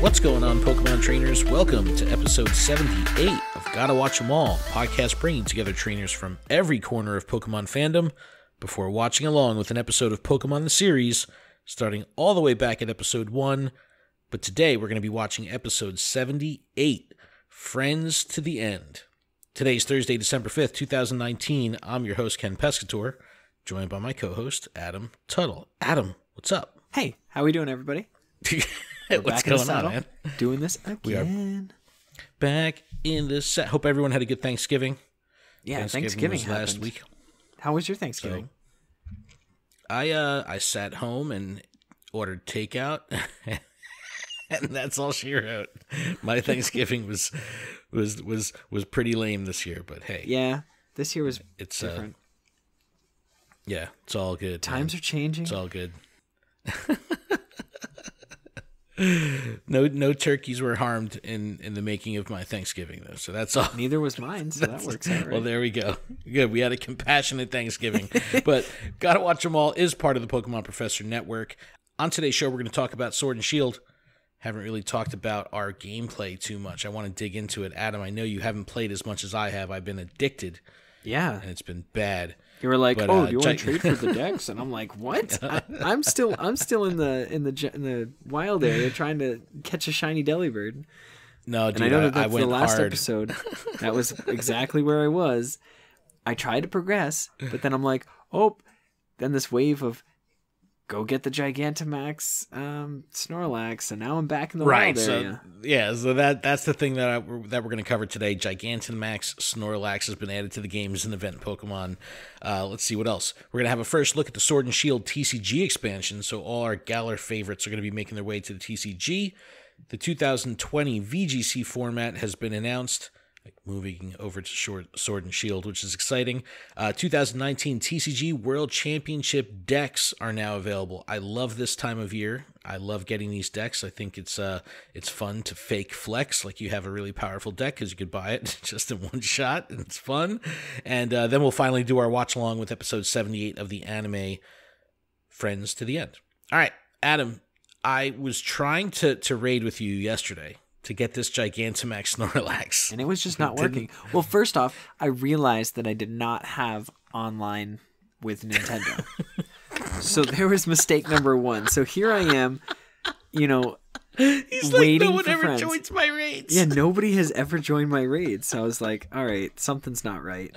What's going on, Pokemon trainers? Welcome to episode 78 of Gotta Watch 'Em All, podcast bringing together trainers from every corner of Pokemon fandom before watching along with an episode of Pokemon The Series, starting all the way back at episode 1. But today we're going to be watching episode 78, Friends to the End. Today's Thursday, December 5th, 2019. I'm your host, Ken Pescator, joined by my co-host, Adam Tuttle. Adam, what's up? Hey, how we doing, everybody? What's going on, man? Doing this again. We are back in the set. Hope everyone had a good Thanksgiving. Yeah, Thanksgiving was last week. How was your Thanksgiving? So, I sat home and ordered takeout, and that's all she wrote. My Thanksgiving was pretty lame this year, but hey. Yeah, this year was different. Yeah, it's all good. Times are changing. It's all good. No turkeys were harmed in the making of my Thanksgiving, though, so that's all. Neither was mine, so that works out right. Well, there we go. Good, we had a compassionate Thanksgiving. But Gotta Watch 'Em All is part of the Pokemon Professor Network. On today's show, we're going to talk about Sword and Shield. Haven't really talked about our gameplay too much. I want to dig into it. Adam, I know you haven't played as much as I have. I've been addicted. Yeah. And it's been bad. You were like, "Oh, do you want to trade for the decks?" And I'm like, "What? I'm still in the wild area trying to catch a shiny Delibird." No, dude, and I know that's I went the last hard. episode. That was exactly where I was. I tried to progress, but then I'm like, "Oh!" Then this wave of go get the Gigantamax Snorlax, and now I'm back in the wild area. So that's the thing that we're going to cover today. Gigantamax Snorlax has been added to the game as an event Pokemon. Let's see what else. We're going to have a first look at the Sword and Shield TCG expansion, so all our Galar favorites are going to be making their way to the TCG. The 2020 VGC format has been announced, moving over to Sword and Shield, which is exciting. 2019 TCG World Championship decks are now available. I love this time of year. I love getting these decks. I think it's fun to fake flex like you have a really powerful deck because you could buy it just in one shot, and it's fun. And then we'll finally do our watch along with episode 78 of the anime Friends to the End. All right, Adam, I was trying to raid with you yesterday to get this Gigantamax Snorlax. And it was just not working. Well, first off, I realized that I did not have online with Nintendo. So there was mistake number one. So here I am, He's waiting like, no one for ever friends. joins my raids. Yeah, nobody has ever joined my raids. So I was like, all right, something's not right.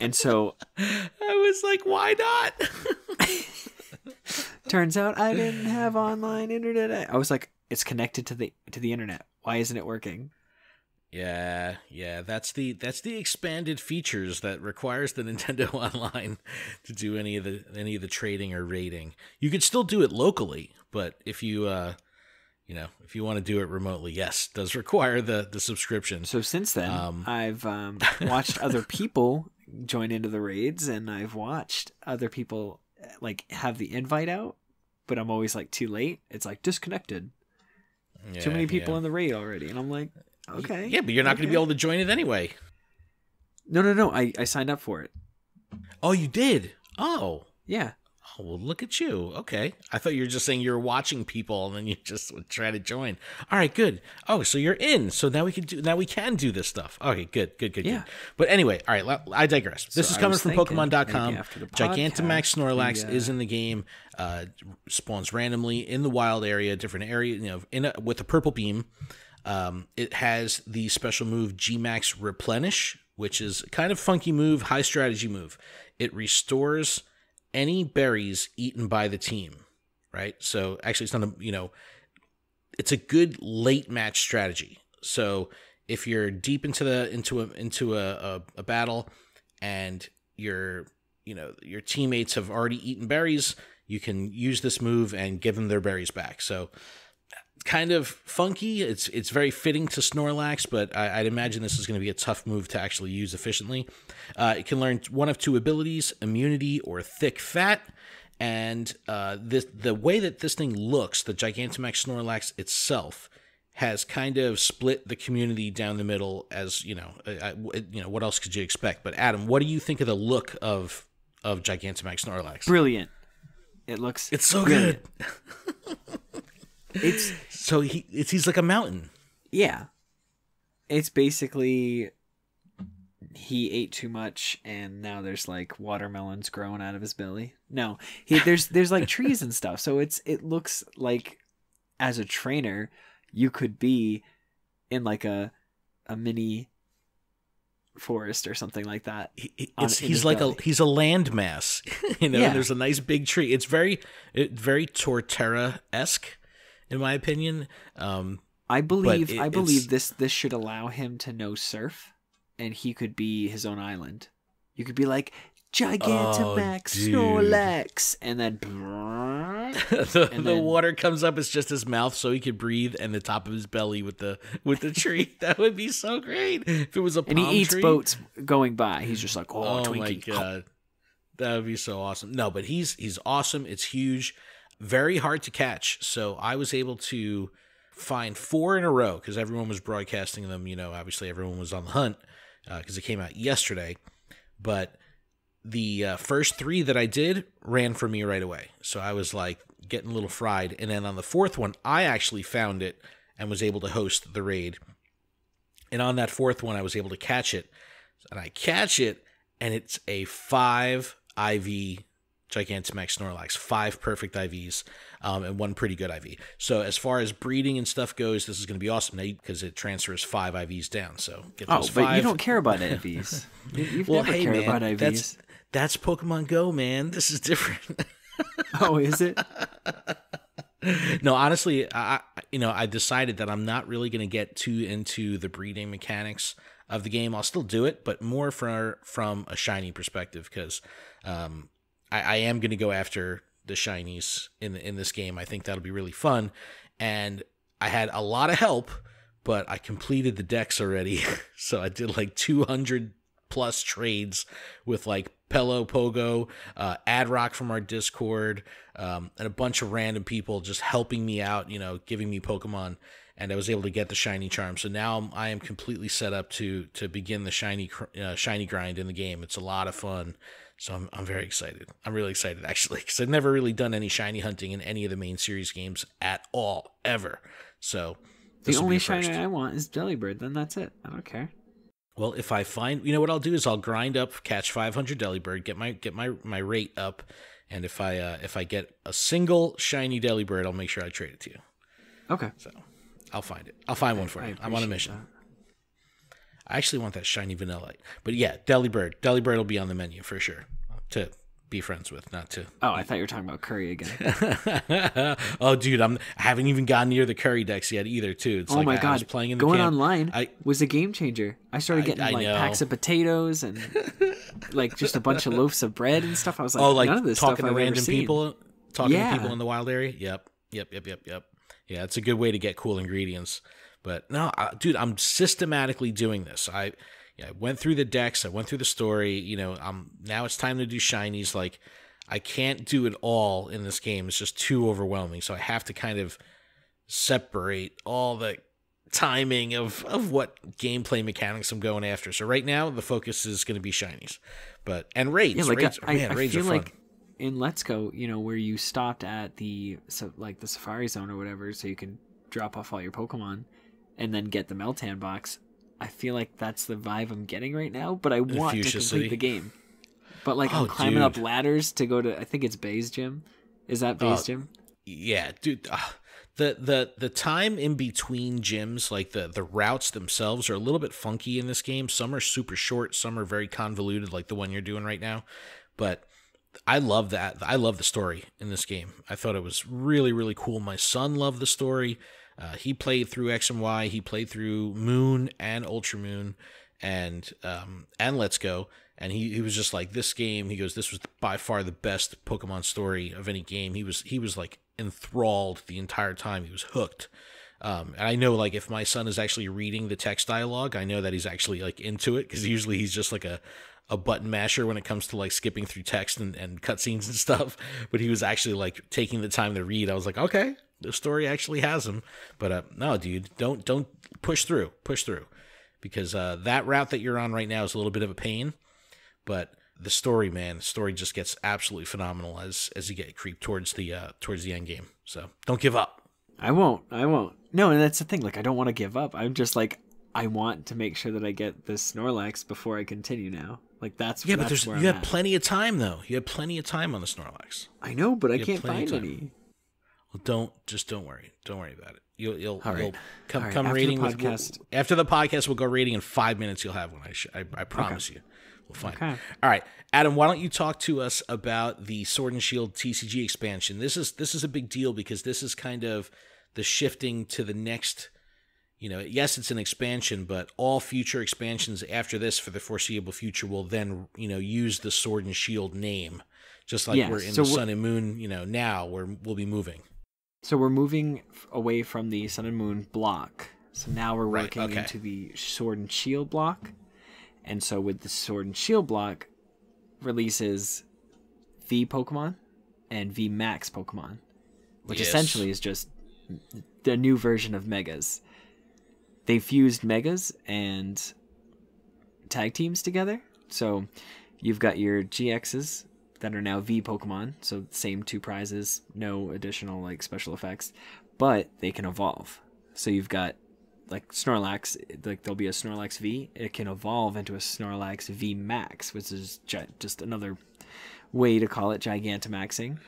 And so I was like, why not? Turns out I didn't have online internet. I was like, it's connected to the internet. Why isn't it working? Yeah. That's the expanded features that requires the Nintendo Online to do any of the trading or raiding. You could still do it locally, but if you if you want to do it remotely, yes, it does require the subscription. So since then, I've watched other people join into the raids, and I've watched other people have the invite out, but I'm always too late. It's disconnected. Too many people in the raid already. And I'm like, okay. Yeah, but you're not going to be able to join it anyway. No. I signed up for it. Oh, you did? Oh. Yeah. Oh, well, look at you. Okay. I thought you were just saying you were watching people and then you just would try to join. All right, good. Oh, so you're in. So now we can do this stuff. Okay, good. Yeah. But anyway, all right, I digress. This is coming from Pokemon.com. Gigantamax Snorlax is in the game. Spawns randomly in the wild area, different area, with a purple beam. It has the special move Gmax Replenish, which is kind of funky move, high strategy move. It restores any berries eaten by the team, right? So actually it's not it's a good late match strategy. So if you're deep into a battle and your teammates have already eaten berries, you can use this move and give them their berries back. So kind of funky. It's very fitting to Snorlax, but I'd imagine this is going to be a tough move to actually use efficiently. It can learn one of two abilities, Immunity or Thick Fat. And the way that this thing looks, the Gigantamax Snorlax itself, has kind of split the community down the middle. As what else could you expect? But Adam, what do you think of the look of Gigantamax Snorlax? Brilliant. It's so good. He's like a mountain. Yeah. It's basically he ate too much and now there's like watermelons growing out of his belly. No, there's like trees and stuff. So it looks like as a trainer you could be in like a mini forest or something like that. He's like he's a landmass. Yeah. There's a nice big tree. It's very Torterra-esque in my opinion. I believe this should allow him to know surf, and he could be his own island. You could be like Gigantamax Snorlax, and then the water comes up. It's just his mouth, so he could breathe, and the top of his belly with the tree. That would be so great if it was a palm tree. And he eats boats going by. He's just like, Twinkie. My god, that would be so awesome. No, but he's awesome. It's huge, very hard to catch. So I was able to find 4 in a row because everyone was broadcasting them. Obviously everyone was on the hunt because it came out yesterday. But the first 3 that I did ran for me right away. So I was like getting a little fried. And then on the 4th one, I actually found it and was able to host the raid. And on that 4th one, I was able to catch it. And I catch it, and it's a 5 IV Gigantamax Snorlax, 5 perfect IVs, and 1 pretty good IV. So as far as breeding and stuff goes, this is going to be awesome because it transfers 5 IVs down. So get those 5. But you don't care about IVs. You've never cared about IVs. That's Pokemon Go, man. This is different. Oh, is it? No, honestly, I decided that I'm not really going to get too into the breeding mechanics of the game. I'll still do it, but more from a shiny perspective because I am going to go after the shinies in this game. I think that'll be really fun. And I had a lot of help, but I completed the decks already. So I did like 200 plus trades with like Pello, Pogo, Adrock from our Discord, and a bunch of random people just helping me out, giving me Pokemon. And I was able to get the shiny charm. So now I am completely set up to begin the shiny grind in the game. It's a lot of fun. So I'm very excited. I'm really excited, actually, because I've never really done any shiny hunting in any of the main series games at all, ever. So the only shiny I want is Delibird. Then that's it. I don't care. Well, if I find, what I'll do is I'll grind up, catch 500 Delibird, get my rate up, and if I get a single shiny Delibird, I'll make sure I trade it to you. Okay. So I'll find it. I'll find one for you. I'm on a mission. That. I actually want that shiny Vanillite. But yeah, Delibird. Delibird will be on the menu for sure to be friends with, not to. Oh, I thought you were talking about Curry again. Oh, dude, I haven't even gotten near the Curry decks yet either, too. It's my God. I was playing in the Going camp. Online was a game changer. I started getting packs of potatoes and like just a bunch of loaves of bread and stuff. I was like, none of this talking stuff to I've random ever seen. people, talking to people in the wild area. Yep. Yeah, it's a good way to get cool ingredients. But no, dude, I'm systematically doing this. I went through the decks. I went through the story. Now it's time to do shinies. Like, I can't do it all in this game. It's just too overwhelming. So I have to kind of separate all the timing of what gameplay mechanics I'm going after. So right now, the focus is going to be shinies. And raids. Yeah, raids are fun. Like in Let's Go, where you stopped at the Safari Zone or whatever, so you can drop off all your Pokemon and then get the Meltan box. I feel like that's the vibe I'm getting right now, but I want to complete the game. But I'm climbing up ladders to go to, I think it's Bay's gym. Is that Bay's gym? Yeah, dude. The time in between gyms, like the routes themselves, are a little bit funky in this game. Some are super short, some are very convoluted, like the one you're doing right now. But I love that. I love the story in this game. I thought it was really, really cool. My son loved the story. He played through X and Y. He played through Moon and Ultra Moon and Let's Go. And he was just like, this game, he goes, this was by far the best Pokemon story of any game. He was like enthralled the entire time. He was hooked. And I know, like, if my son is actually reading the text dialogue, I know that he's actually like into it, because usually he's just like a button masher when it comes to like skipping through text and cutscenes and stuff. But he was actually like taking the time to read. I was like, okay, the story actually has him. But no, dude, don't push through, because that route that you're on right now is a little bit of a pain. But the story, man, just gets absolutely phenomenal as you get creep towards the end game. So don't give up. I won't. No, and that's the thing. Like, I don't want to give up. I'm just like, I want to make sure that I get this Snorlax before I continue now. Like, that's but you have plenty of time though. You have plenty of time on the Snorlax. I know, but I can't find any. Well, don't worry. Don't worry about it. You'll come after rating the podcast. After the podcast. We'll go rating in 5 minutes. You'll have one. I promise you. We'll find. Okay. All right, Adam. Why don't you talk to us about the Sword and Shield TCG expansion? This is a big deal because this is kind of the shifting to the next. Yes, it's an expansion, but all future expansions after this for the foreseeable future will then use the Sword and Shield name, just like we're in the Sun and Moon. Now we'll be moving. So we're moving away from the Sun and Moon block. So now we're working into the Sword and Shield block. And so with the Sword and Shield block releases V Pokemon and VMAX Pokemon, which essentially is just the new version of Megas. They fused Megas and tag teams together. So you've got your GXs that are now V Pokemon, so same 2 prizes, no additional like special effects, but they can evolve. So you've got like Snorlax, like there'll be a Snorlax V, it can evolve into a Snorlax V Max, which is just another way to call it Gigantamaxing.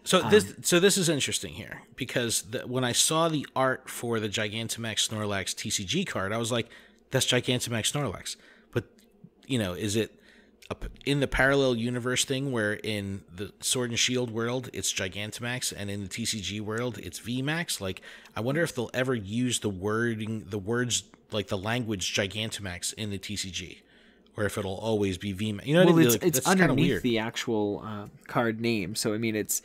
So this is interesting here because when I saw the art for the Gigantamax Snorlax TCG card, I was like, that's Gigantamax Snorlax. But is it in the parallel universe thing where in the Sword and Shield world it's Gigantamax and in the TCG world it's VMAX? Like, I wonder if they'll ever use the words like the language Gigantamax in the TCG, or if it'll always be VMAX. Well, it's underneath the actual card name, so I mean it's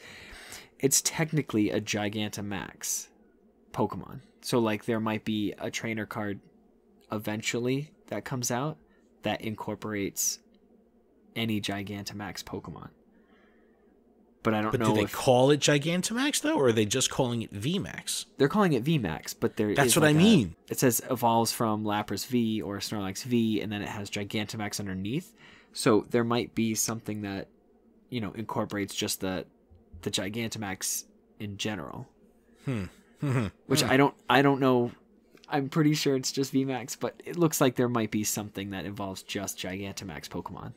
technically a Gigantamax Pokemon. So like there might be a trainer card eventually that comes out that incorporates any Gigantamax Pokemon. But I don't know. Do they call it Gigantamax though, or are they just calling it VMAX? They're calling it VMAX, but that's what I mean. It says evolves from Lapras V or Snorlax V, and then it has Gigantamax underneath. So there might be something that incorporates just the Gigantamax in general. Which I don't know. I'm pretty sure it's just VMAX, but it looks like there might be something that involves just Gigantamax Pokemon.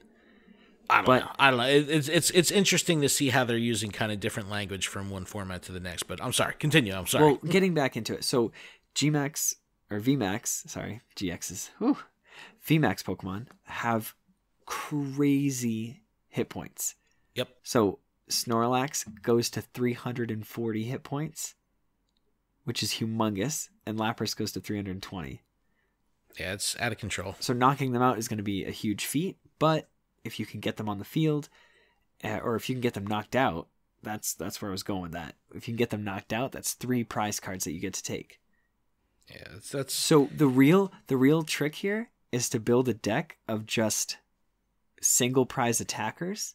I don't know. It's interesting to see how they're using kind of different language from one format to the next. But I'm sorry. Continue. I'm sorry. Well, getting back into it. So GXs, VMAX Pokemon have crazy hit points. Yep. So Snorlax goes to 340 hit points, which is humongous, and Lapras goes to 320. Yeah, it's out of control. So knocking them out is going to be a huge feat, but if you can get them on the field, or if you can get them knocked out, that's where I was going with that. If you can get them knocked out, that's 3 prize cards that you get to take. Yeah, that's so the real trick here is to build a deck of just single prize attackers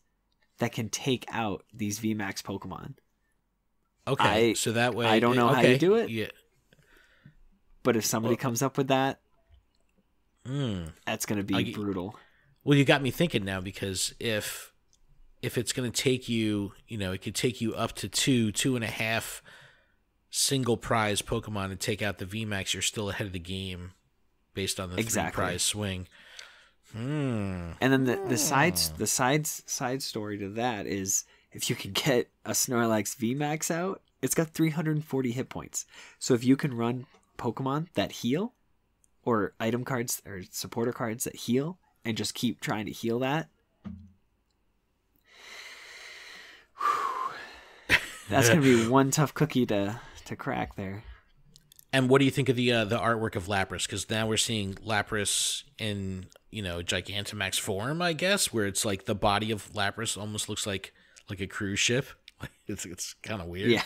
that can take out these VMAX Pokemon. Okay, so that way I don't know how you do it. Yeah, but if somebody comes up with that, that's going to be brutal. Well, you got me thinking now, because if it's going to take you, it could take you up to 2.5 single prize Pokemon to take out the VMAX, you're still ahead of the game based on the 3 prize swing. And then the side story to that is if you can get a Snorlax VMAX out, it's got 340 hit points. So if you can run Pokemon that heal, or item cards or supporter cards that heal, and just keep trying to heal that, that's going to be one tough cookie to crack there. And what do you think of the artwork of Lapras? Because now we're seeing Lapras in Gigantamax form, I guess, where it's like the body of Lapras almost looks like a cruise ship. It's kind of weird. Yeah.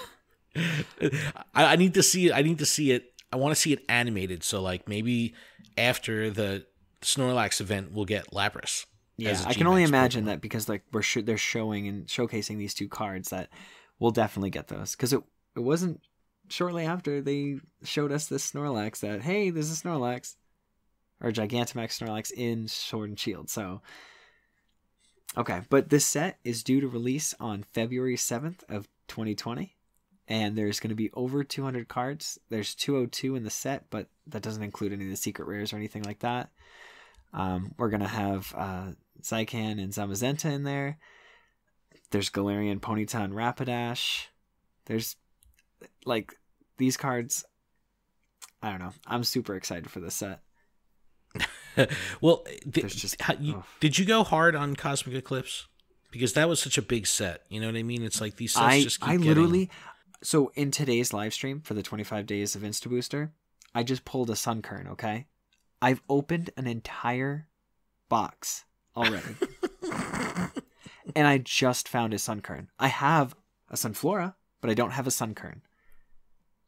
I need to see it. I want to see it animated. So like maybe after the Snorlax event, we'll get Lapras. Yeah, I can only imagine that, because like they're showing and showcasing these 2 cards, that we'll definitely get those, because it wasn't shortly after they showed us this Snorlax that, hey, this is Snorlax, or Gigantamax Snorlax in Sword and Shield. So okay, but this set is due to release on February 7th of 2020. and there's going to be over 200 cards. There's 202 in the set, but that doesn't include any of the secret rares or anything like that. We're going to have Zycan and Zamazenta in there. There's Galarian, Ponyta, and Rapidash. There's, like, these cards. I don't know. I'm super excited for this set. Well, did you go hard on Cosmic Eclipse? Because that was such a big set. You know what I mean? It's like these sets just keep literally... So in today's live stream for the 25 days of Insta Booster, I just pulled a Sunkern, okay? I've opened an entire box already. And I just found a Sunkern. I have a Sunflora, but I don't have a Sunkern.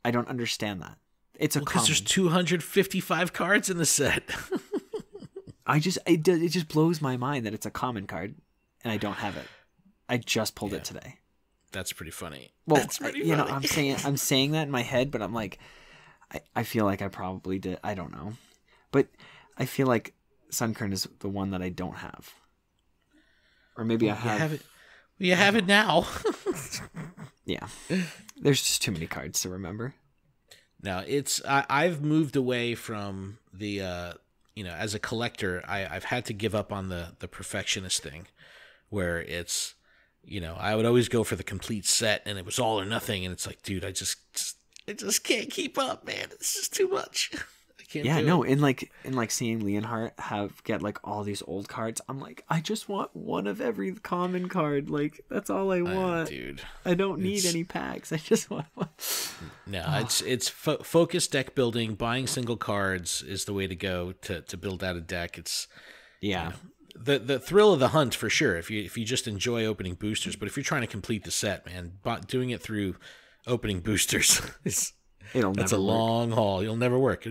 I don't understand that. It's because there's 255 cards in the set. It just blows my mind that it's a common card and I don't have it. I just pulled it today. That's pretty funny. Well, that's pretty funny. Know, I'm saying that in my head, but I'm like, I feel like I probably did. I don't know, but I feel like Sunkern is the one that I don't have, or maybe I have it. You have it now. Yeah, there's just too many cards to remember. No, I've moved away from the as a collector, I've had to give up on the perfectionist thing, where it's, I would always go for the complete set and it was all or nothing, and it's like, dude, I just can't keep up, man. It's just too much. I can't. Yeah, no, and like seeing Leonhardt get like all these old cards, I'm like, I just want one of every common card. Like, that's all I want, dude. I don't need any packs. I just want one. No, it's focused deck building. Buying single cards is the way to go to build out a deck. It's the thrill of the hunt for sure. If you just enjoy opening boosters, but if you're trying to complete the set, man, doing it through opening boosters that's a long haul. It'll never work.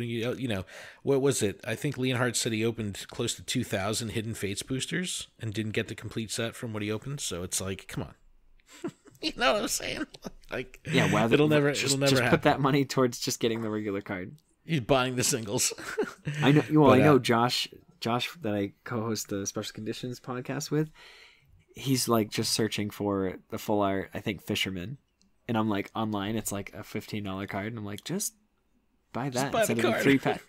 What was it? I think Leonhardt said he opened close to 2,000 Hidden Fates boosters and didn't get the complete set from what he opened. So it's like, come on. You know what I'm saying? Like, yeah, well, it'll never happen. Put that money towards just getting the regular card. He's buying the singles. I know. Well, I know Josh that I co-host the Special Conditions podcast with. He's like just searching for the full art, I think, Fisherman. And I'm like, online, it's like a $15 card. And I'm like, just buy that instead of a 3-pack.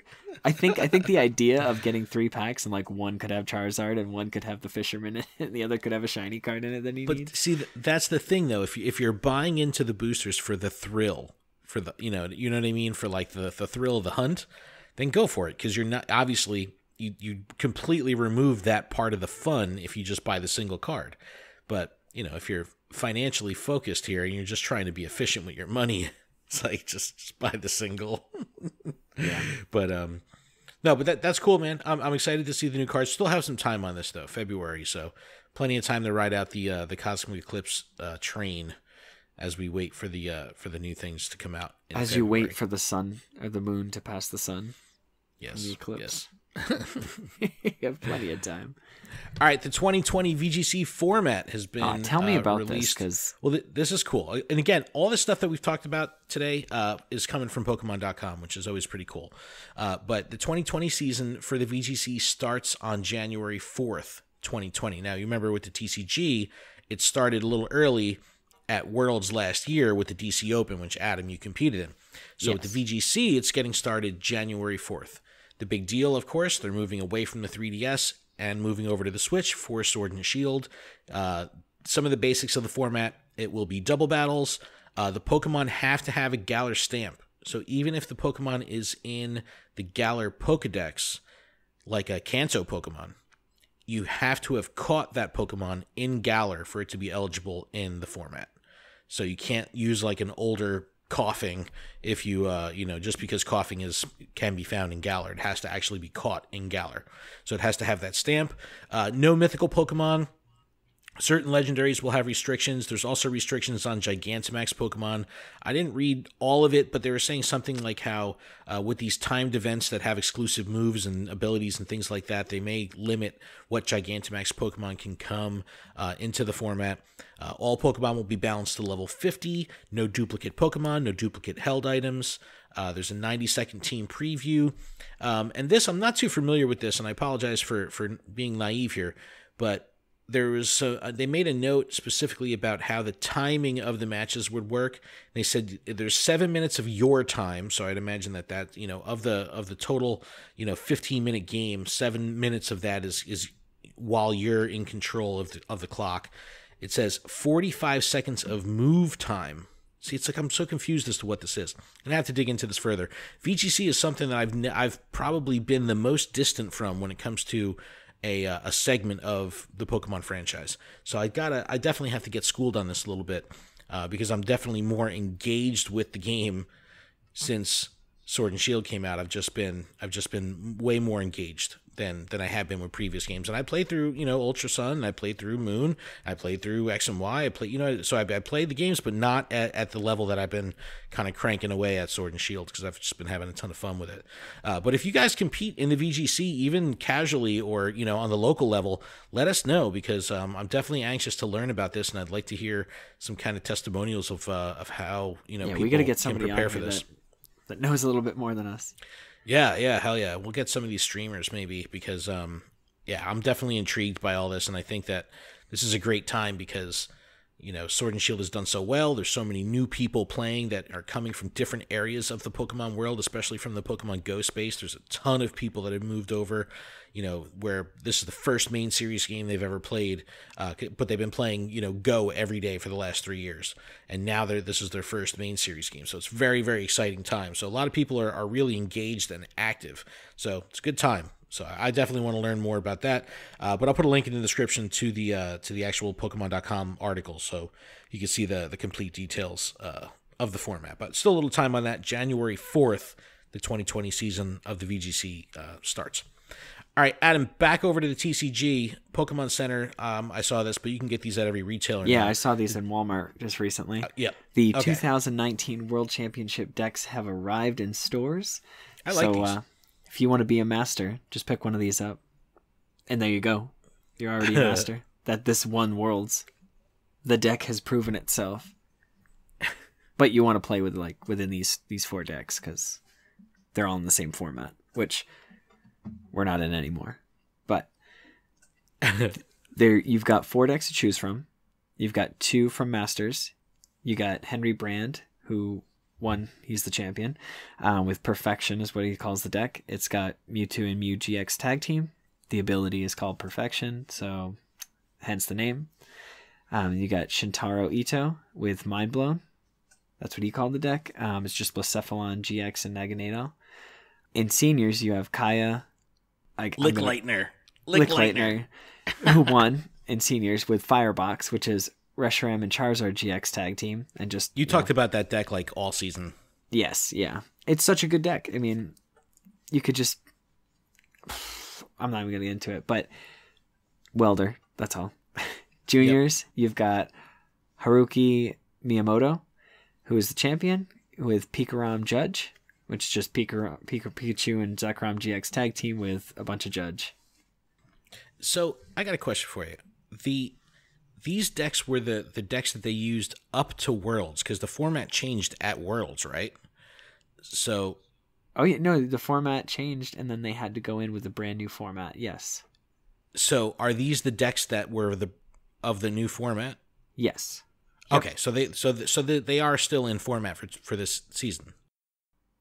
I think the idea of getting 3 packs and like one could have Charizard and one could have the Fisherman and the other could have a shiny card in it that he needs. But see, that's the thing though. If you're buying into the boosters for the thrill, for the you know what I mean, for like the thrill of the hunt, then go for it, because you're not, obviously you completely remove that part of the fun if you just buy the single card. But if you're financially focused here and you're just trying to be efficient with your money, it's like just buy the single. Yeah. But no, but that's cool, man. I'm excited to see the new cards. Still have some time on this though, February, so plenty of time to ride out the Cosmic Eclipse train as we wait for the new things to come out. As February. You wait for the sun or the moon to pass the sun. Yes. The eclipse. Yes. You have plenty of time. All right, the 2020 VGC format has been tell me about released. This, well, this is cool. And again, all this stuff that we've talked about today is coming from Pokemon.com, which is always pretty cool. But the 2020 season for the VGC starts on January 4th, 2020. Now, you remember with the TCG, it started a little early at Worlds last year with the DC Open, which, Adam, you competed in. So with the VGC, it's getting started January 4th. The big deal, of course, they're moving away from the 3DS and moving over to the Switch for Sword and Shield. Some of the basics of the format, it will be double battles. The Pokemon have to have a Galar stamp. So even if the Pokemon is in the Galar Pokedex, like a Kanto Pokemon, you have to have caught that Pokemon in Galar for it to be eligible in the format. So you can't use like an older Coughing if you just because Coughing can be found in Galar. It has to actually be caught in Galar, so it has to have that stamp. No mythical Pokemon. Certain legendaries will have restrictions. There's also restrictions on Gigantamax Pokemon. I didn't read all of it, but they were saying something like how with these timed events that have exclusive moves and abilities and things like that, they may limit what Gigantamax Pokemon can come into the format. All Pokemon will be balanced to level 50. No duplicate Pokemon, no duplicate held items. There's a 90-second team preview. And this, I'm not too familiar with this, and I apologize for being naive here, but there was they made a note specifically about how the timing of the matches would work. They said there's 7 minutes of your time, so I'd imagine that of the total 15-minute game, 7 minutes of that is while you're in control of the clock. It says 45 seconds of move time. See, it's like I'm so confused as to what this is, and I have to dig into this further. VGC is something that I've probably been the most distant from when it comes to a segment of the Pokemon franchise. So I definitely have to get schooled on this a little bit, because I'm definitely more engaged with the game since Sword and Shield came out. I've just been way more engaged than I have been with previous games. And I played through, Ultra Sun, I played through Moon, I played through X and Y, so I played the games, but not at the level that I've been kind of cranking away at Sword and Shield, because I've just been having a ton of fun with it. But if you guys compete in the VGC, even casually or, on the local level, let us know, because I'm definitely anxious to learn about this, and I'd like to hear some kind of testimonials of how, people we got to get somebody can prepare on for here this. That knows a little bit more than us. Yeah, hell yeah. We'll get some of these streamers maybe, because, I'm definitely intrigued by all this, and I think that this is a great time because, Sword and Shield has done so well. There's so many new people playing that are coming from different areas of the Pokemon world, especially from the Pokemon GO space. There's a ton of people that have moved over, where this is the first main series game they've ever played, but they've been playing, GO every day for the last 3 years. And now this is their first main series game. So it's very, very exciting time. So a lot of people are really engaged and active. So it's a good time. So I definitely want to learn more about that. But I'll put a link in the description to the actual Pokemon.com article, so you can see the complete details of the format. But still a little time on that. January 4th, the 2020 season of the VGC starts. All right, Adam, back over to the TCG. Pokémon Center, I saw this, but you can get these at every retailer. Yeah, now. I saw these in Walmart just recently. The 2019 World Championship decks have arrived in stores. I like these. If you want to be a master, just pick one of these up. And there you go. You're already a master. This won Worlds. The deck has proven itself. But you want to play with within these 4 decks, because they're all in the same format, which we're not in anymore. But you've got 4 decks to choose from. You've got 2 from Masters. You got Henry Brand, who won. He's the champion. With Perfection is what he calls the deck. It's got Mewtwo and Mew GX tag team. The ability is called Perfection, so hence the name. You got Shintaro Ito with Mind Blown. That's what he called the deck. It's just Blacephalon GX and Naganadel. In seniors, you have Kaya. Licklightner, who won in seniors with Firebox, which is Reshiram and Charizard GX tag team. And just you talked about that deck like all season. Yes, yeah. It's such a good deck. I mean, you could just... I'm not even going to get into it, but Welder, that's all. Juniors, You've got Haruki Miyamoto, who is the champion, with Pikarom Judge, which is just Pikachu and Zekrom GX tag team with a bunch of Judge. So I got a question for you. These decks were the decks that they used up to Worlds, because the format changed at Worlds, right? So... Oh, yeah, no, the format changed, and then they had to go in with a brand new format, yes. So are these the decks that were of the new format? Yes. Okay, so they are still in format for this season.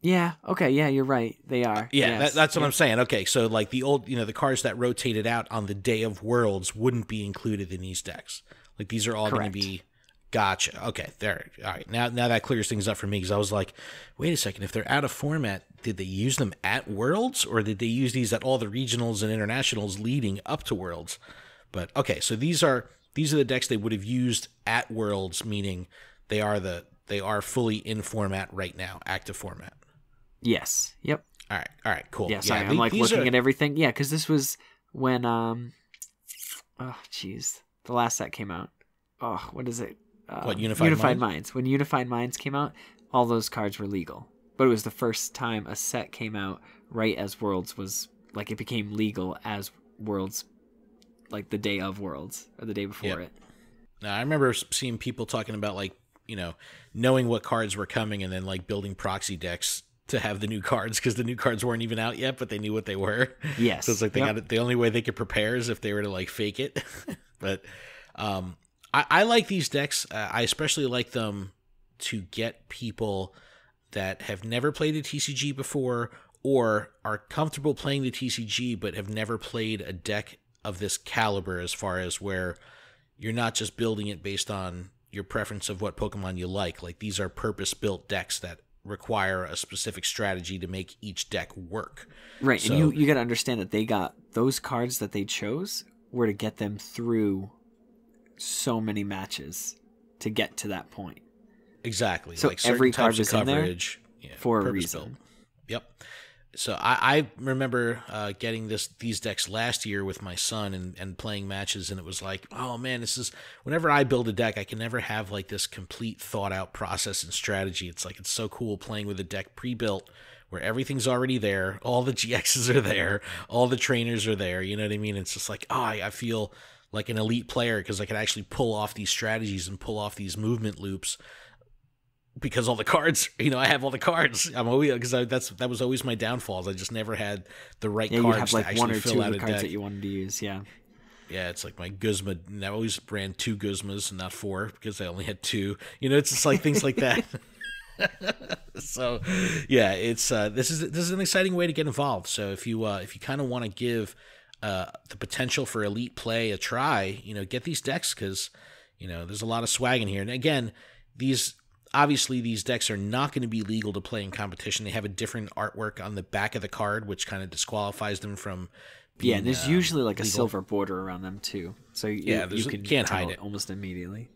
Yeah, okay, yeah, you're right. They are. Yeah, yes. That's what I'm saying. Okay, so like the old, the cards that rotated out on the day of Worlds wouldn't be included in these decks. Like these are all going to be... Gotcha. Okay, there. All right, now that clears things up for me, because I was like, wait a second, if they're out of format, did they use them at Worlds, or did they use these at all the regionals and internationals leading up to Worlds? But okay, so these are the decks they would have used at Worlds, meaning they are fully in format right now, active format. Yes. Yep. All right, cool. Yeah, sorry, I'm looking at everything. Yeah, because this was when the last set came out. Oh, what is it? Unified Minds. When Unified Minds came out, all those cards were legal. But it was the first time a set came out right as Worlds was, like, it became legal as Worlds, like the day of Worlds or the day before it. Now, I remember seeing people talking about, like, knowing what cards were coming and then, like, building proxy decks to have the new cards, because the new cards weren't even out yet, but they knew what they were. Yes. So it's like the only way they could prepare is if they were to, like, fake it. But I like these decks. I especially like them to get people that have never played the TCG before or are comfortable playing the TCG but have never played a deck of this caliber, as far as where you're not just building it based on your preference of what Pokemon you like. Like, these are purpose-built decks that require a specific strategy to make each deck work. Right, so, and you got to understand that they got those cards that they chose were to get them through so many matches to get to that point. Exactly. So like every card was coverage, in there for a reason. Yep. So I remember getting these decks last year with my son and playing matches, and it was like, oh man, this is, whenever I build a deck, I can never have like this complete thought out process and strategy. It's like, it's so cool playing with a deck pre-built where everything's already there, all the GXs are there, all the trainers are there, you know what I mean? It's just like, oh, I feel like an elite player because I can actually pull off these strategies and pull off these movement loops. Because all the cards, I have all the cards. I'm always, because that was always my downfalls. I just never had the right cards you have like to actually one or fill two out of the a cards deck that you wanted to use. Yeah, it's like my Guzma. And I always ran 2 Guzmas and not 4 because I only had 2. It's just like things like that. So, yeah, it's this is an exciting way to get involved. So if you kind of want to give the potential for elite play a try, get these decks because there's a lot of swag in here. And again, obviously, these decks are not going to be legal to play in competition. They have a different artwork on the back of the card, which kind of disqualifies them from being, and there's usually like legal. A silver border around them too. So you can't hide it almost immediately.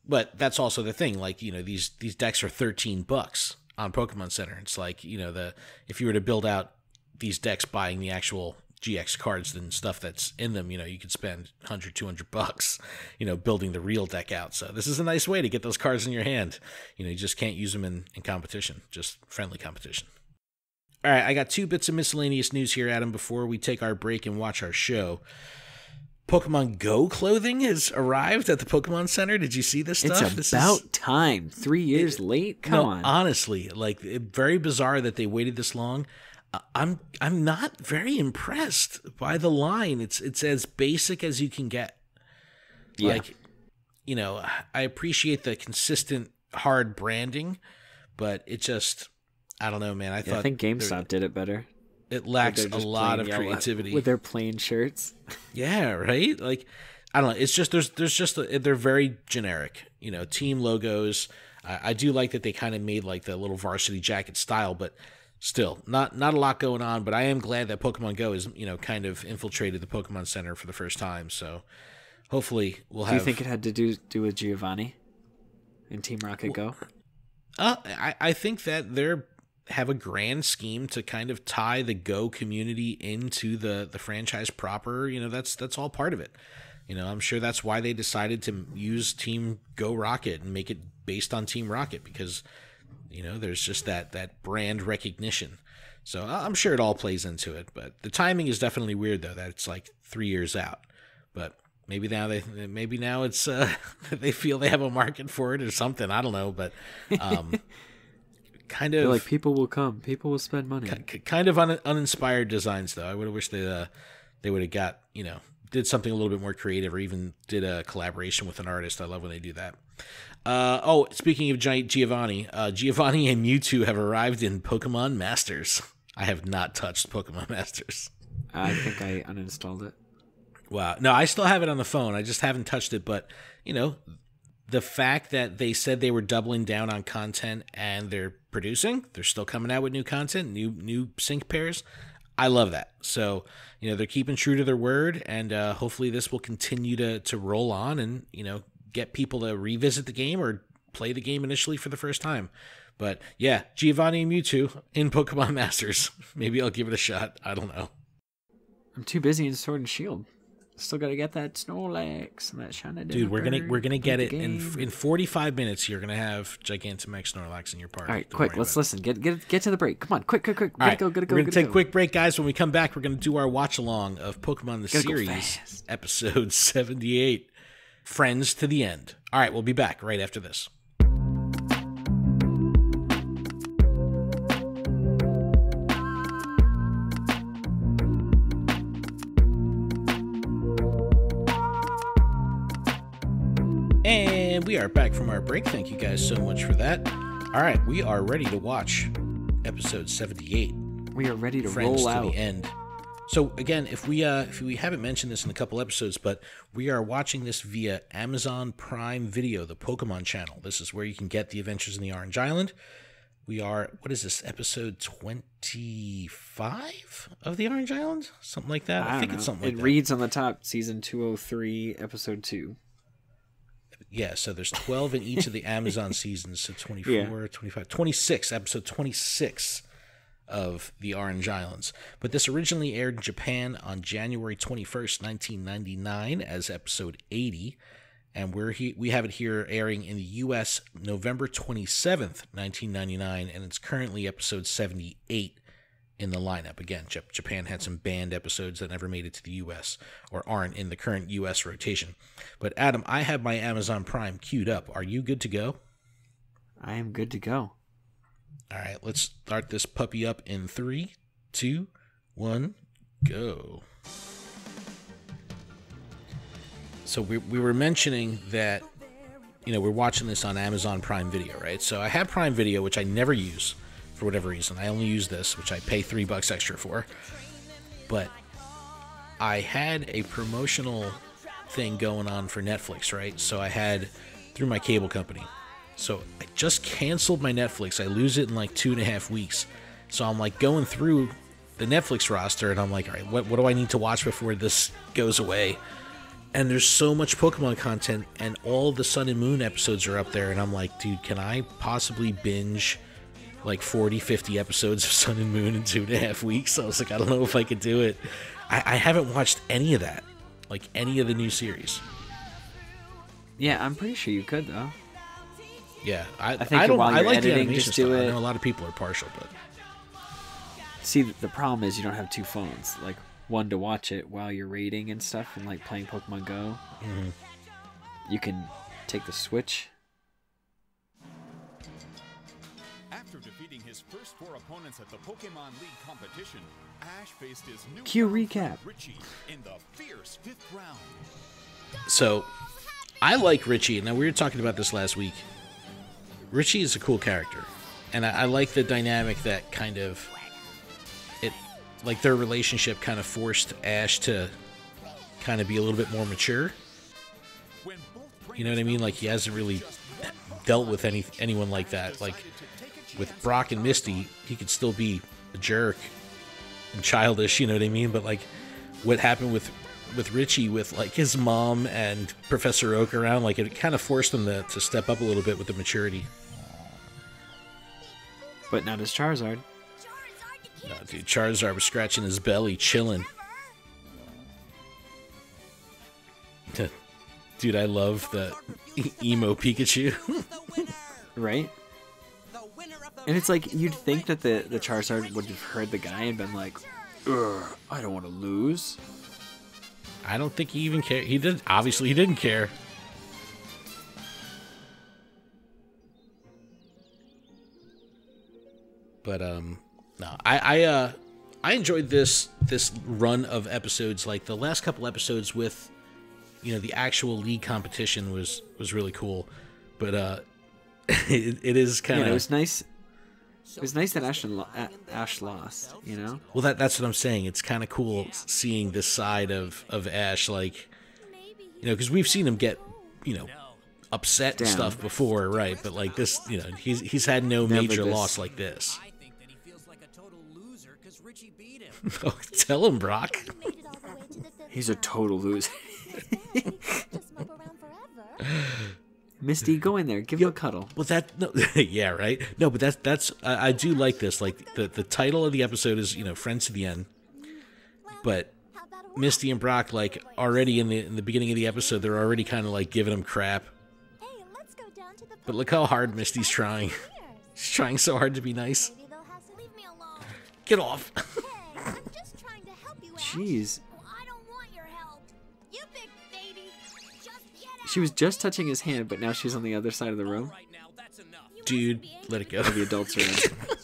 But that's also the thing. Like, these decks are $13 on Pokemon Center. It's like, if you were to build out these decks buying the actual GX cards and stuff that's in them, you could spend $100, $200, building the real deck out. So this is a nice way to get those cards in your hand. You just can't use them in competition, just friendly competition. All right, I got 2 bits of miscellaneous news here, Adam, before we take our break and watch our show. Pokemon GO clothing has arrived at the Pokemon Center. Did you see this stuff? It's about time. 3 years late? Come on. Honestly, very bizarre that they waited this long. I'm not very impressed by the line. It's as basic as you can get. Yeah. I appreciate the consistent hard branding, but it just, I don't know, man. I think GameStop did it better. It lacks a lot of creativity with their plain shirts. Yeah, right. Like, I don't know. It's just they're very generic. Team logos. I do like that they kind of made like the little varsity jacket style, but still, not a lot going on, but I am glad that Pokemon Go is, kind of infiltrated the Pokemon Center for the first time. So hopefully we'll have... Do you think it had to do with Giovanni and Team Rocket Go? I think that they're have a grand scheme to kind of tie the Go community into the franchise proper. That's all part of it. I'm sure that's why they decided to use Team Go Rocket and make it based on Team Rocket, because there's just that brand recognition. So I'm sure it all plays into it, but the timing is definitely weird though, that it's like 3 years out. But maybe now it's they feel they have a market for it or something. I don't know, but kind of, they're like, people will come, people will spend money. Kind of uninspired designs though. I would have wished they would have got, did something a little bit more creative, or even did a collaboration with an artist. I love when they do that. Speaking of Giovanni and Mewtwo have arrived in Pokemon Masters. I have not touched Pokemon Masters. I think I uninstalled it. Wow. No, I still have it on the phone. I just haven't touched it. But, the fact that they said they were doubling down on content and they're still coming out with new content, new sync pairs. I love that. So, they're keeping true to their word, and hopefully this will continue to roll on and, get people to revisit the game or play the game initially for the first time. But yeah, Giovanni and Mewtwo in Pokemon Masters. Maybe I'll give it a shot. I don't know. I'm too busy in Sword and Shield. Still got to get that Snorlax and that Shiny. Dude, we're gonna get it in 45 minutes. You're gonna have Gigantamax Snorlax in your party. All right, quick, let's listen. Get to the break. Come on, quick. Gotta go. We're gonna take a quick break, guys. When we come back, we're gonna do our watch along of Pokemon The Series, episode 78, Friends to the End. All right, we'll be back right after this. And we are back from our break. Thank you guys so much for that. All right, we are ready to watch episode 78. We are ready to Friends roll out. To the end. So again, if we haven't mentioned this in a couple episodes, but we are watching this via Amazon Prime Video, the Pokemon channel. This is where you can get the Adventures in the Orange Island. We are, what is this, episode 25 of the Orange Island? Something like that? I think it's something like that. It reads on the top, season 203, episode 2. Yeah, so there's 12 in each of the Amazon seasons, so 24, 25, 26, episode 26 of the Orange Islands. But this originally aired in Japan on January 21st, 1999 as episode 80. And we have it here airing in the U.S. November 27th, 1999, and it's currently episode 78 in the lineup. Again, Japan had some banned episodes that never made it to the U.S. or aren't in the current U.S. rotation. But Adam, I have my Amazon Prime queued up. Are you good to go? I am good to go. All right, let's start this puppy up in 3, 2, 1, go. So we were mentioning that, we're watching this on Amazon Prime Video, right? So I have Prime Video, which I never use for whatever reason. I only use this, which I pay $3 extra for. But I had a promotional thing going on for Netflix, right? So I had through my cable company. So I just canceled my Netflix. I lose it in like 2.5 weeks. So I'm like going through the Netflix roster, and I'm like, all right, what do I need to watch before this goes away? And there's so much Pokemon content, and all the Sun and Moon episodes are up there, and I'm like, dude, can I possibly binge like 40, 50 episodes of Sun and Moon in 2.5 weeks? I was like, I don't know if I could do it. I haven't watched any of that, like any of the new series. Yeah, I'm pretty sure you could, though. Yeah, I think I like the animation stuff. I know a lot of people are partial, but... See, the problem is you don't have two phones. Like, one to watch it while you're raiding and stuff and like playing Pokemon Go. Mm-hmm. You can take the Switch. After defeating his first 4 opponents at the Pokemon League competition, Ash faced his new Q recap. Richie in the fierce 5th round. So, I like Richie. Now, we were talking about this last week. Richie is a cool character. And I like the dynamic that kind of... Like, their relationship kind of forced Ash to kind of be a little bit more mature. You know what I mean? Like, he hasn't really dealt with anyone like that. Like, with Brock and Misty, he could still be a jerk and childish, you know what I mean? But, like, what happened with Richie, with, like, his mom and Professor Oak around, like, it kind of forced him to step up a little bit with the maturity. But not as Charizard. No, dude, Charizard was scratching his belly, chilling. Dude, I love the emo Pikachu. Right? And it's like, you'd think that the Charizard would have heard the guy and been like, ugh, I don't want to lose. I don't think he even cared. Obviously, he didn't care. But, no, I enjoyed this run of episodes. Like the last couple episodes with, the actual league competition was really cool. But it is kind of... it was nice. It was nice that Ash lost, Well, that's what I'm saying. It's kind of cool seeing this side of Ash, like, because we've seen him get, upset and stuff before, right? But like this, he's had no major loss like this. Oh, tell him, Brock. He's a total loser. Misty, go in there, give him a cuddle. Well, yeah, right. No, but that's I do like this. Like the title of the episode is Friends to the End, but Misty and Brock, like, already in the beginning of the episode, they're already kind of like giving him crap. But look how hard Misty's trying. She's trying so hard to be nice. Get off. Jeez. She was just touching his hand, but now she's on the other side of the room. Dude, let it go. The adults are in.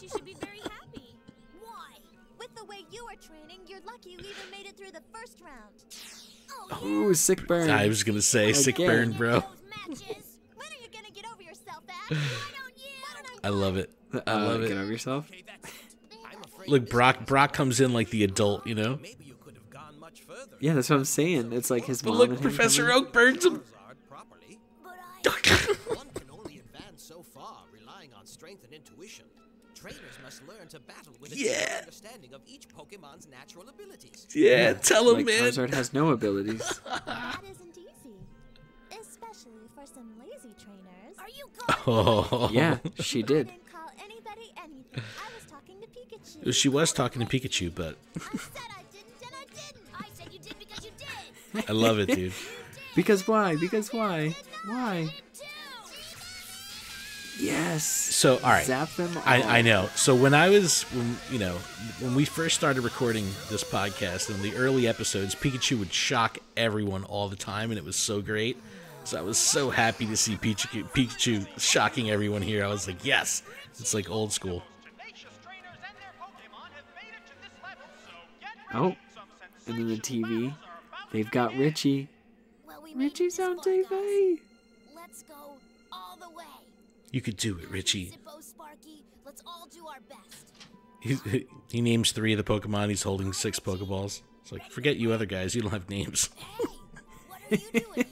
You should be very happy. Why? With the way you are training, you're lucky you even made it through the first round. Ooh, sick burn. I was gonna say sick burn, bro. When I love it. I love Get it. over yourself. Look, Brock comes in like the adult, you know? Yeah, that's what I'm saying. It's like his But mom look, and him Professor coming. Oak burns him. One can only advance so far relying on strength and intuition. Trainers must learn to battle with a deep understanding of each Pokemon's natural abilities. Yeah, tell him, Like man. Charizard has no abilities. That isn't easy. Especially for some lazy trainers. Are you Oh. Yeah, she I did. didn't call anybody anything. I was talking to Pikachu. She was talking to Pikachu, but I said I didn't and I didn't. I said you did because you did. I love it, dude. Because why? Because why? Why? Yes. So, all right. Zap them all. I know. So when we first started recording this podcast in the early episodes, Pikachu would shock everyone all the time, and it was so great. So I was so happy to see Pikachu shocking everyone here. I was like, yes, it's like old school. Oh, and then the TV. They've got Richie. Well, we made Richie's this on far, guys. TV. Let's go all the way. You could do it, Richie. Zippo, Sparky, let's all do our best. He names 3 of the Pokemon. He's holding 6 Pokeballs. It's like, forget you other guys. You don't have names. Hey, what are you doing here?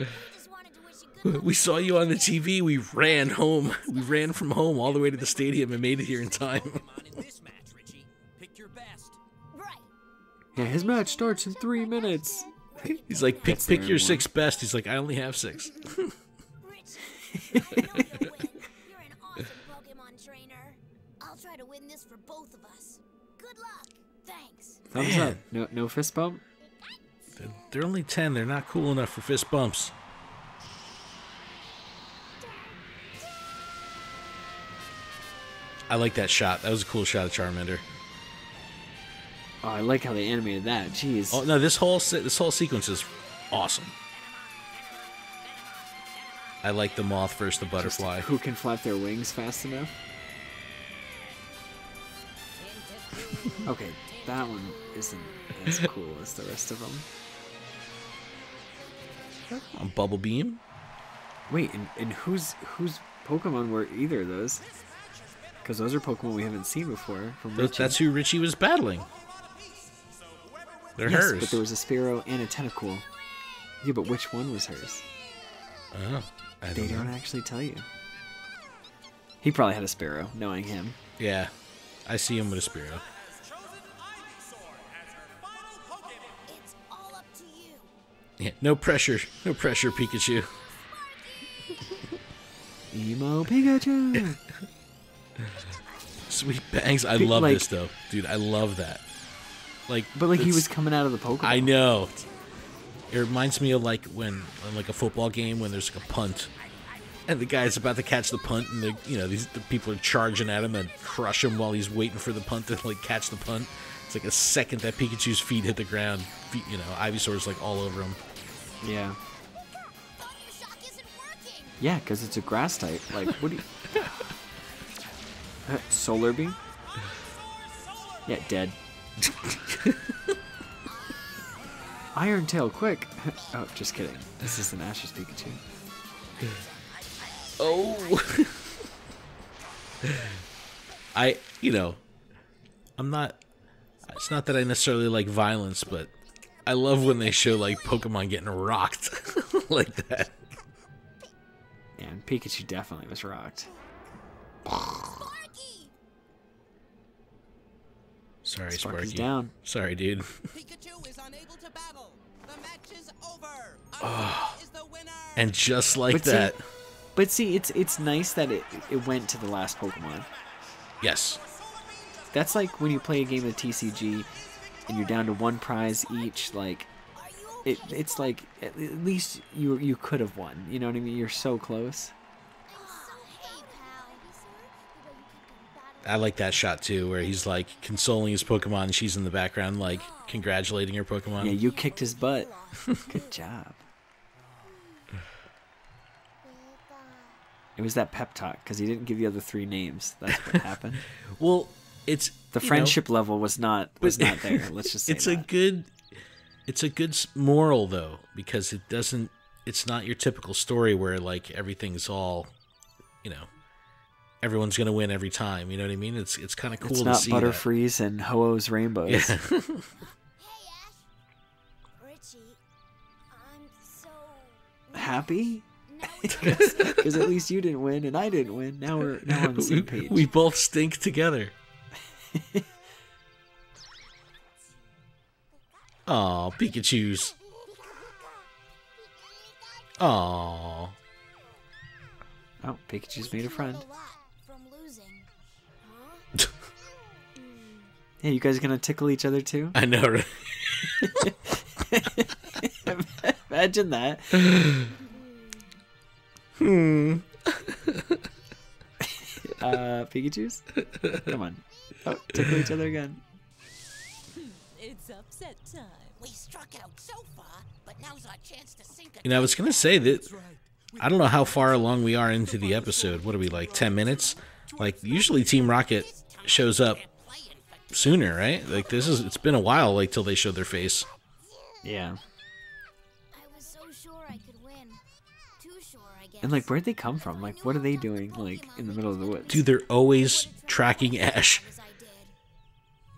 I just wanted to wish you good luck. We saw you on the TV. We ran home. We ran from home all the way to the stadium and made it here in time. Pokemon in this match, Richie. Pick your best. Right. Yeah, his match starts in 3 minutes. He's like, pick That's your everyone. 6 best. He's like, I only have 6. Richie, I know you'll win. You're an awesome Pokemon trainer. I'll try to win this for both of us. Good luck. Thanks. Thumbs Man. up. No fist bump. They're only 10. They're not cool enough for fist bumps. I like that shot. That was a cool shot of Charmander. Oh, I like how they animated that. Jeez. Oh no, this whole sequence is awesome. I like the moth versus the butterfly. Who can flap their wings fast enough? Okay, that one isn't as cool as the rest of them. On Bubble Beam. Wait, and whose Pokemon were either of those? Because those are Pokemon we haven't seen before from Richie. That's who Richie was battling. They're Yes, hers. but there was a Spearow and a Tentacool. Yeah, but which one was hers? Oh, I They don't don't know. actually tell you. He probably had a Spearow, knowing him. Yeah, I see him with a Spearow. It's all up to you. Yeah, no pressure, Pikachu. Emo Pikachu! Sweet bangs. I love like- this though, dude. I love that. Like, But like he it's- was coming out of the Pokemon. I know. It reminds me of like when on like a football game when there's like a punt, and the guy's about to catch the punt, and the people are charging at him and crush him while he's waiting for the punt to like catch the punt. It's like a second that Pikachu's feet hit the ground, Ivysaur's like all over him. Yeah. Thought your shock isn't working. Yeah, because it's a grass type. Like, what do you... Solar Beam? Yeah, dead. Iron Tail, quick! Oh, just kidding. This is an Ash's Pikachu. Oh. I'm not. It's not that I necessarily like violence, but I love when they show like Pokemon getting rocked like that. Yeah, and Pikachu definitely was rocked. Sparky! Sorry, Sparky's Sparky. down. Sorry, dude. Pikachu is unable to battle. The match is over. Untitled is the winner. And just like But see- that, But see, it's nice that it went to the last Pokemon. yes. That's like when you play a game of TCG and you're down to one prize each. Like, it's like at least you could have won. You know what I mean? You're so close. Hey, pal. I like that shot too, where he's like consoling his Pokemon, and she's in the background like congratulating her Pokemon. Yeah, you kicked his butt. Good job. It was that pep talk because he didn't give the other 3 names. That's what happened. Well, it's The friendship level was not there. Let's just say it's that. a good moral though, because it's not your typical story where like everything's all you know, everyone's gonna win every time. You know what I mean? It's kind of cool to see. It's not Butterfrees and Ho-Oh's Rainbows. Yeah. Hey, Ash. Richie, I'm so Happy? Because at least you didn't win and I didn't win. Now we're on the same page. We both stink together. Aw, Pikachu's. Aw. Oh, Pikachu's made a friend. from losing. Hey, you guys gonna tickle each other too? I know, right? Imagine that. Pikachu's? Come on. Oh, tickle each other again. It's upset time. We struck out so far, but now's our chance to sink it. You know, I was gonna say that I don't know how far along we are into the episode. What are we, like 10 minutes? Like usually Team Rocket shows up sooner, right? Like it's been a while like till they showed their face. Yeah. I was so sure I could win. Too sure, I guess. And like, where'd they come from? Like, what are they doing? Like, in the middle of the woods? Dude, they're always tracking Ash. As I did.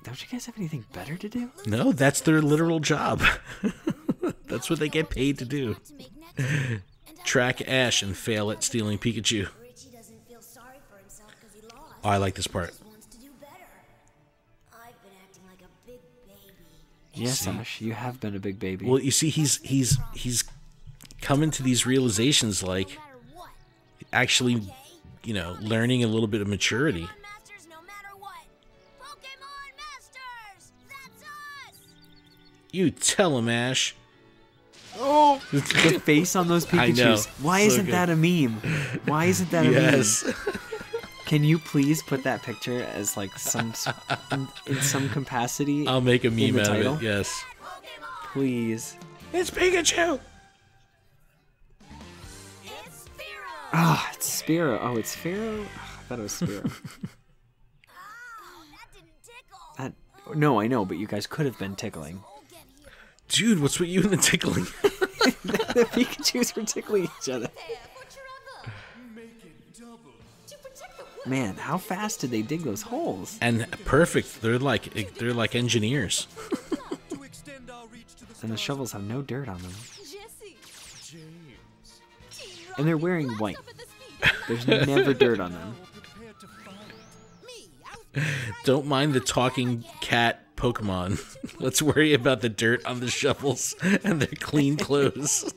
Don't you guys have anything better to do? No, that's their literal job. That's what they get paid to do. To make next time. And I Track Ash and fail at stealing Pikachu. Richie doesn't feel sorry for himself because he lost. Oh, I like this part. He just wants to do better. I've been acting like a big baby. Yes, Ash, you have been a big baby. Well, you see, he's coming to these realizations, like No matter what. actually, you know, learning a little bit of maturity. Pokemon Masters no matter what. Pokemon Masters! That's us! You tell him, Ash. Oh, the face on those I know. Pikachus. Why So isn't good. that a meme? Why isn't that a Yes. meme? Can you please put that picture as like in some capacity? I'll make a in meme the out title? of it. Yes. Please. It's Pikachu. It's Spearow! Ah, it's Spearow. Oh, it's Spearow? I thought it was Spearow. Oh, that didn't tickle. No, I know, but you guys could have been tickling. We'll get here. Dude, what's with you and the tickling? The Pikachus were tickling each other. Man, how fast did they dig those holes? And perfect. They're like engineers. And the shovels have no dirt on them. Jesse. And they're wearing white. Up at the speed. There's never dirt on them. Don't mind the talking cat Pokemon. Let's worry about the dirt on the shovels and their clean clothes.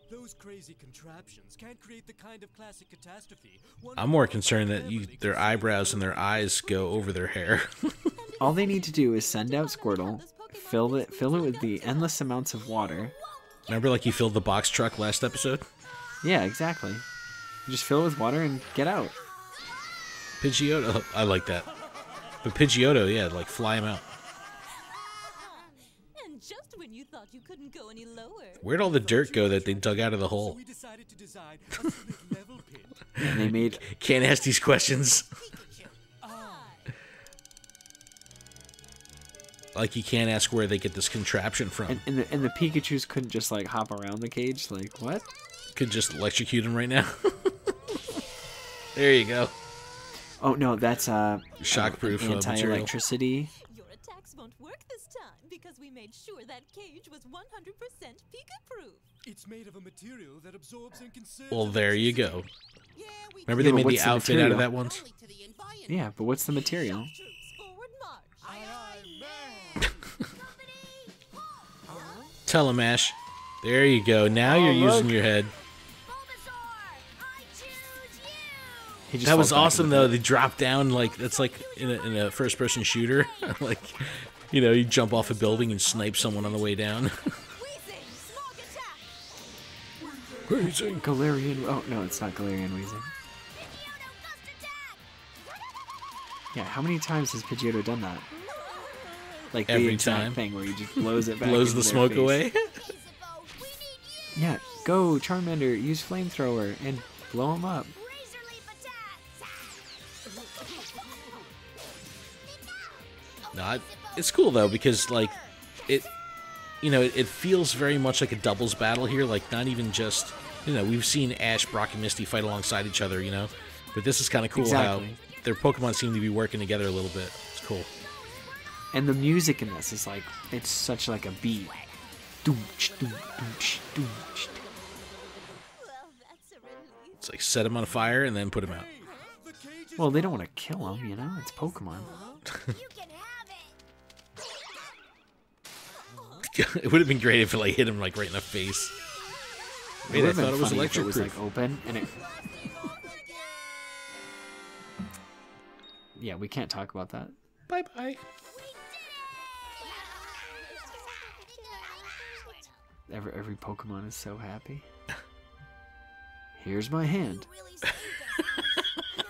Those crazy contraptions can't create the kind of classic catastrophe. I'm more concerned that their eyebrows and their eyes go over their hair. All they need to do is send out Squirtle, fill it with the endless amounts of water. Remember, like you filled the box truck last episode? Yeah, exactly. You just fill it with water and get out. Pidgeotto, I like that. But Pidgeotto, yeah, like fly him out. And just when you thought you couldn't go any lower. Where'd all the dirt go that they dug out of the hole? We decided to design a split level pit. And they made Can't ask these questions. Like you can't ask where they get this contraption from. and the Pikachus couldn't just like hop around the cage. Like what? Could just electrocute him right now. There you go. Oh no, that's Shockproof material. anti-electricity. Your attacks won't work this time because we made sure that cage was 100% Pika-proof. It's made of a material that absorbs and conserves. Well, there you go. Remember Yeah, they but made what's the the outfit out of material? that once? Yeah, but what's the material? Troops, forward march. Tell him, Ash. There you go. Now you're using your head. Bulbasaur, I choose you! He just That was falls back in awesome, the though. pit. They drop down like that's like in a first-person shooter. Like, you know, you jump off a building and snipe someone on the way down. Weezing, smog attack. Galarian. Oh no, it's not Galarian Weezing. Pidgeotto gust attack! Yeah, how many times has Pidgeotto done that? Like the Every exact time. thing where he just blows it back. Blows into the their smoke face. away. Isabel, we need you! Yeah, go Charmander, use flamethrower and blow him up. Razor leaf attack! No, it's cool though because like it, you know, it feels very much like a doubles battle here. Like not even just you know, we've seen Ash, Brock, and Misty fight alongside each other, you know, but this is kind of cool Exactly. how their Pokemon seem to be working together a little bit. It's cool. And the music in this is like, it's such like a beat. Doonch, doonch, doonch, doonch. Well, that's a relief. It's like set him on fire and then put him out. Well, they don't want to kill him, you know? It's Pokemon. You can have it. It would have been great if it like hit him like right in the face. Wait, I would've been thought it was funny if electric it was proof. like open and it. Yeah, we can't talk about that. Bye bye. Every Pokemon is so happy. Here's my hand. You really saved us.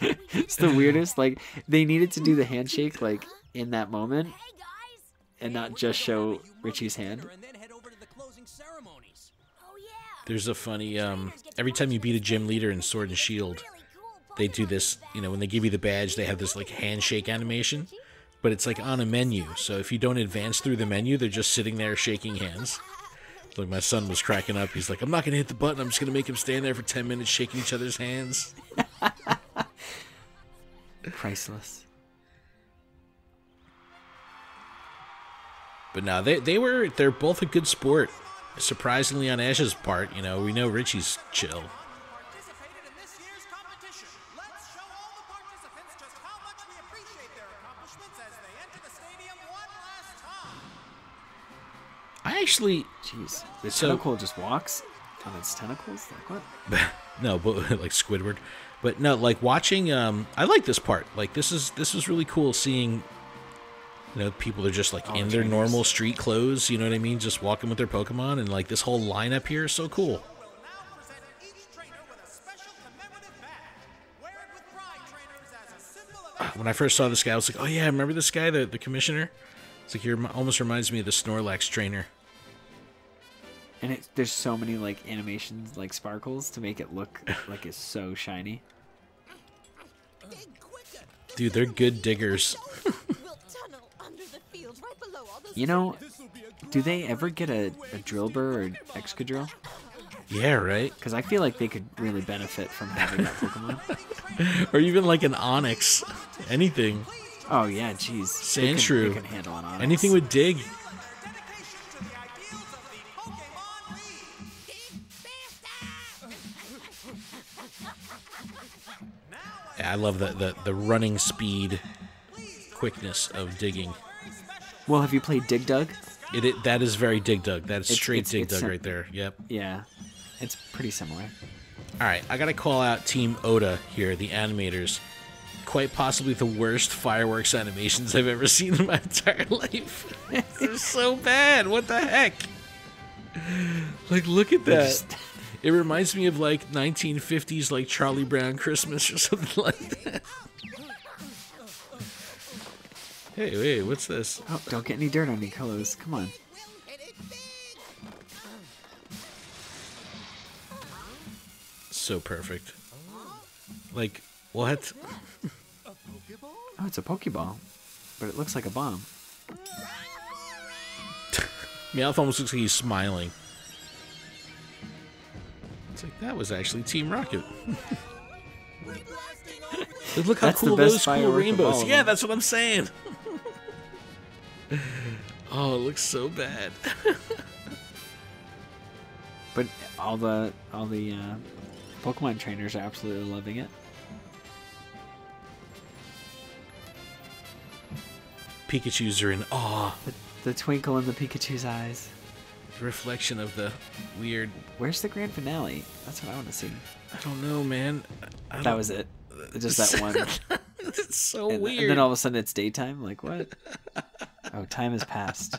No way. It's the weirdest. Like, they needed to do the handshake like in that moment Hey guys. and not just show Richie's hand. And then head over to the closing ceremonies. Oh yeah. There's a funny every time you beat a gym leader in Sword and Shield, Really cool. they do this, you know, when they give you the badge, they have this like handshake animation, but it's like on a menu. So if you don't advance through the menu, they're just sitting there shaking hands. Like my son was cracking up. He's like, I'm not going to hit the button. I'm just going to make him stand there for 10 minutes shaking each other's hands. Priceless. But no, they're both a good sport. Surprisingly on Ash's part, you know, we know Richie's chill. Participated in this year's competition. Let's show all the participants just how much we appreciate their accomplishments as they enter the stadium one last time. I actually, Jeez. The So- tentacle just walks on its tentacles? Like, what? no, but like Squidward. But no, like watching, I like this part. Like this was really cool seeing, you know, people are just like All in the their trainers. normal street clothes, you know what I mean? Just walking with their Pokemon, and like this whole lineup here is so cool. We'll now present each trainer with a special commemorative badge. Wear it with pride, trainers, as a symbol of When I first saw this guy, I was like, oh yeah, remember this guy, the commissioner? It's like, he almost reminds me of the Snorlax trainer. And there's so many like animations, like sparkles, to make it look like it's so shiny. Dude, they're good diggers. We'll tunnel under the field right below all those You know, do they ever get a Drillbur or Excadrill? Yeah, right? Because I feel like they could really benefit from having that Pokemon. Or even like an Onyx. Anything. Oh yeah, jeez. Sandshrew. They can handle an Onix. Anything with dig. Yeah, I love the running speed, quickness of digging. Well, have you played Dig Dug? That is very Dig Dug. That's straight it's Dig Dug sim- right there. Yep. Yeah, it's pretty similar. All right, I gotta call out Team Oda here, the animators. Quite possibly the worst fireworks animations I've ever seen in my entire life. They're so bad. What the heck? Like, look at that. Just- It reminds me of like 1950s, like Charlie Brown Christmas or something like that. Hey, wait, what's this? Oh, don't get any dirt on your clothes. Come on. So perfect. Like, what? Oh, it's a Pokeball, but it looks like a bomb. Meowth almost looks like he's smiling. It's like, that was actually Team Rocket. Look how That's the cool best those cool firework of all rainbows. of Yeah, them. that's what I'm saying. Oh, it looks so bad. But all the Pokemon trainers are absolutely loving it. Pikachus are in awe. The twinkle in the Pikachu's eyes. Reflection of the weird. Where's the grand finale? That's what I want to see. I don't know, man. That was it. Just that one. It's so And, weird. and then all of a sudden it's daytime. Like, what? Oh, time has passed.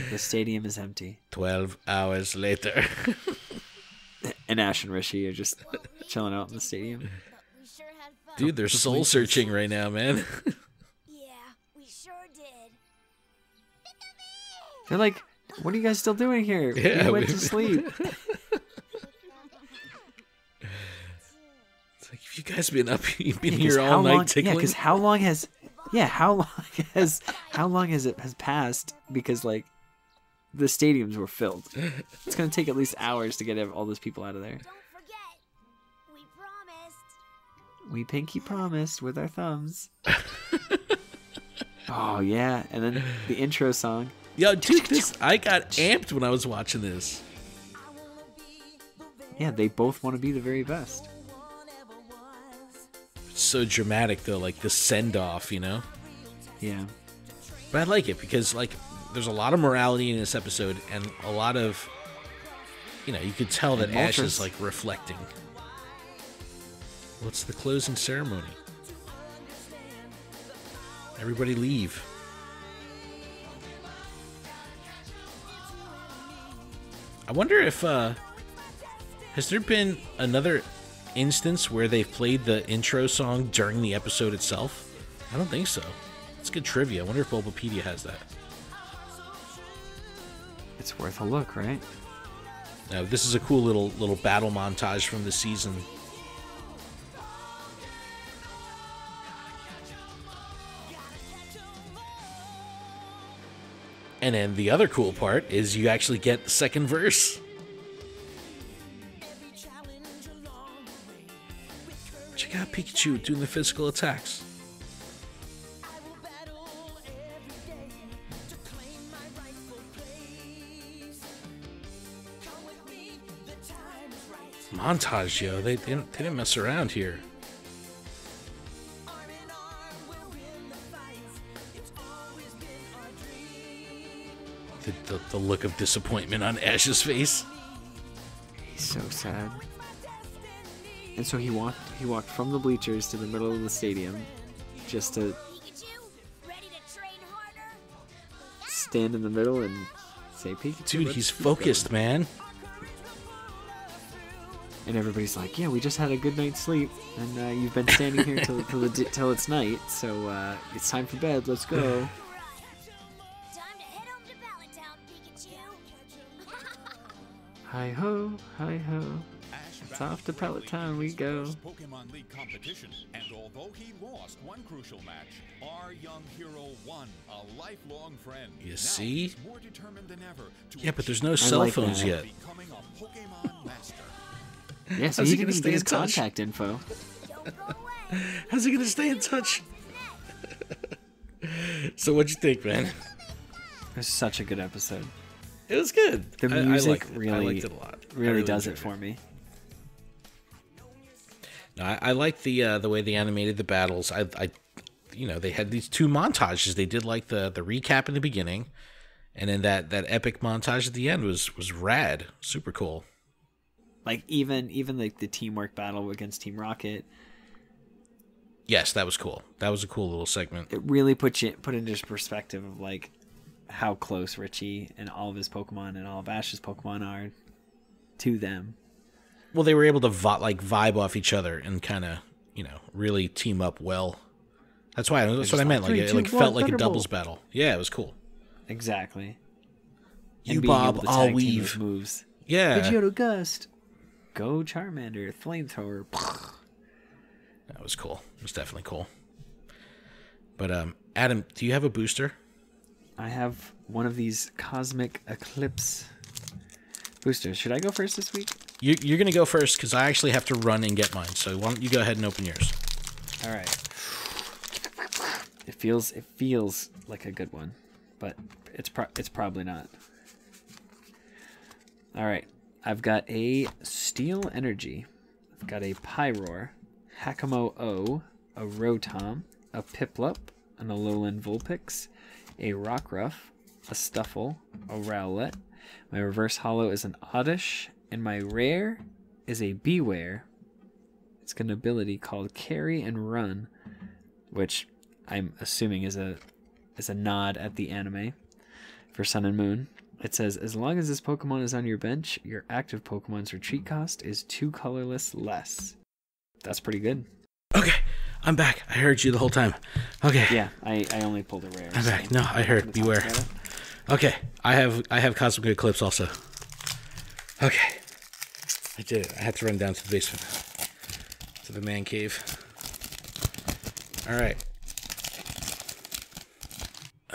The stadium is empty. 12 hours later. And Ash and Rishi are just chilling out in the stadium. But we sure had fun. Dude, they're soul searching right now, man. Yeah, we sure did. They're like, what are you guys still doing here? Yeah, we went to we- sleep. It's like, have you guys been up? You've been 'Cause here how all long- night tickling? Yeah, because how long has it has passed? Because like the stadiums were filled. It's going to take at least hours to get all those people out of there. Don't forget, we promised. We pinky promised with our thumbs. Oh, yeah. And then the intro song. Yo, dude, I got amped when I was watching this. Yeah, they both want to be the very best. It's so dramatic, though, like the send-off, you know? Yeah. But I like it because, like, there's a lot of morality in this episode and a lot of, you know, you could tell that Ash is, like, reflecting. What's the closing ceremony? Everybody leave. I wonder if, has there been another instance where they've played the intro song during the episode itself? I don't think so. It's good trivia. I wonder if Bulbapedia has that. It's worth a look, right? Now, this is a cool little battle montage from the season. And then the other cool part is you actually get the second verse. Check out Pikachu doing the physical attacks. Montage, yo. They didn't mess around here. The look of disappointment on Ash's face. He's so sad. And so he walked from the bleachers to the middle of the stadium just to stand in the middle and say Pikachu. Dude, he's focused, man. And everybody's like, yeah, we just had a good night's sleep, and you've been standing here till it's night, so it's time for bed. Let's go. Hi ho, hi ho. It's off to Pallet Town we go. Pokemon League competition, and although he lost one crucial match, our young hero won a lifelong friend. You Now see? he's more determined than ever to Yeah, but there's no like cell phones that. yet. becoming a Pokemon master. Yeah, so How's he he gonna didn't stay get his in touch? contact info. How's he gonna stay in touch? So what'd you think, man? It was such a good episode. It was good. The music I liked it a lot. really does enjoyed it for me. No, I like the way they animated the battles. I you know, they had these two montages. They did like the recap in the beginning, and then that epic montage at the end was rad, super cool. Like even like the teamwork battle against Team Rocket. Yes, that was cool. That was a cool little segment. It really put into perspective of like how close Richie and all of his Pokemon and all of Ash's Pokemon are to them. Well, they were able to vibe off each other and kind of, you know, really team up well. That's what I meant. Like it felt like a doubles battle. Yeah, it was cool. Exactly. You And being bob, able to I'll tag team weave. those moves. Yeah, Pidgeotto Gust. Go Charmander. Flamethrower. that was cool. It was definitely cool. But Adam, do you have a booster? I have one of these Cosmic Eclipse boosters. Should I go first this week? You're gonna go first because I actually have to run and get mine. So why don't you go ahead and open yours? All right. It feels like a good one, but it's probably not. All right. I've got a Steel Energy. I've got a Pyroar, Hakamo-O, a Rotom, a Piplup, an Alolan Vulpix, a Rockruff, a Stuffle, a Rowlet. My reverse holo is an Oddish, and my rare is a Beware. It's got an ability called Carry and Run, which I'm assuming is a nod at the anime for Sun and Moon. It says, as long as this Pokemon is on your bench, your active Pokemon's retreat cost is 2 colorless less. That's pretty good. Okay, I'm back. I heard you the whole time. Okay. Yeah, I only pulled a rare. I'm so back. No, I heard. I'm Beware. talk about it. Okay, I have Cosmic Eclipse also. Okay, I did it. I had to run down to the basement, to the man cave. All right.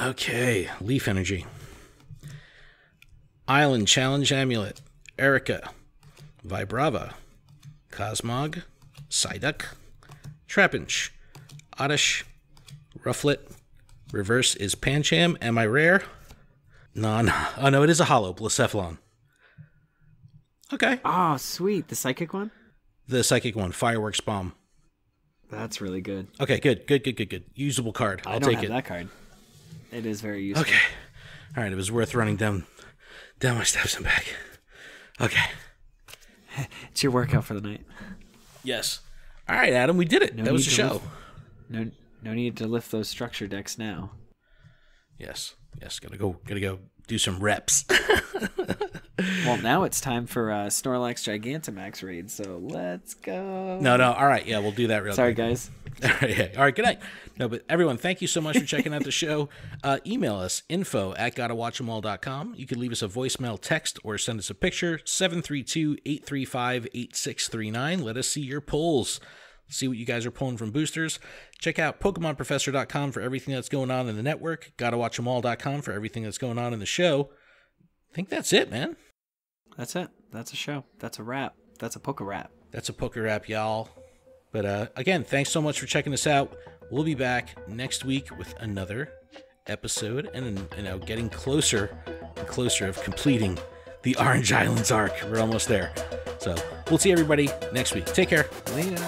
Okay, Leaf Energy. Island Challenge Amulet, Erica, Vibrava, Cosmog, Psyduck, Trapinch, Oddish, Rufflet. Reverse is Pancham. Am I rare? Non. Oh, no, it is a holo. Blacephalon. Okay. Oh, sweet. The psychic one? The psychic one. Fireworks Bomb. That's really good. Okay, good. Usable card. I'll take it. I don't have that card. It is very useful. Okay. All right, it was worth running down my steps and back. Okay. It's your workout for the night. Yes. All right, Adam, we did it. That was the show. No need to lift those structure decks now. Yes. Gotta go do some reps. Well, now it's time for Snorlax Gigantamax raid, so let's go. No. All right, yeah, we'll do that real quick. Sorry, guys. All right, good night. No, but everyone, thank you so much for checking out the show. Email us, info@gottawatchemall.com. You can leave us a voicemail, text, or send us a picture, 732-835-8639. Let us see your polls. See what you guys are pulling from boosters. Check out PokemonProfessor.com for everything that's going on in the network. GottaWatchEmAll.com for everything that's going on in the show. I think that's it, man. That's it. That's a show. That's a wrap. That's a Poke wrap. That's a Poke wrap, y'all. But again, thanks so much for checking us out. We'll be back next week with another episode and getting closer and closer of completing the Orange Islands arc. We're almost there. So we'll see everybody next week. Take care. Later.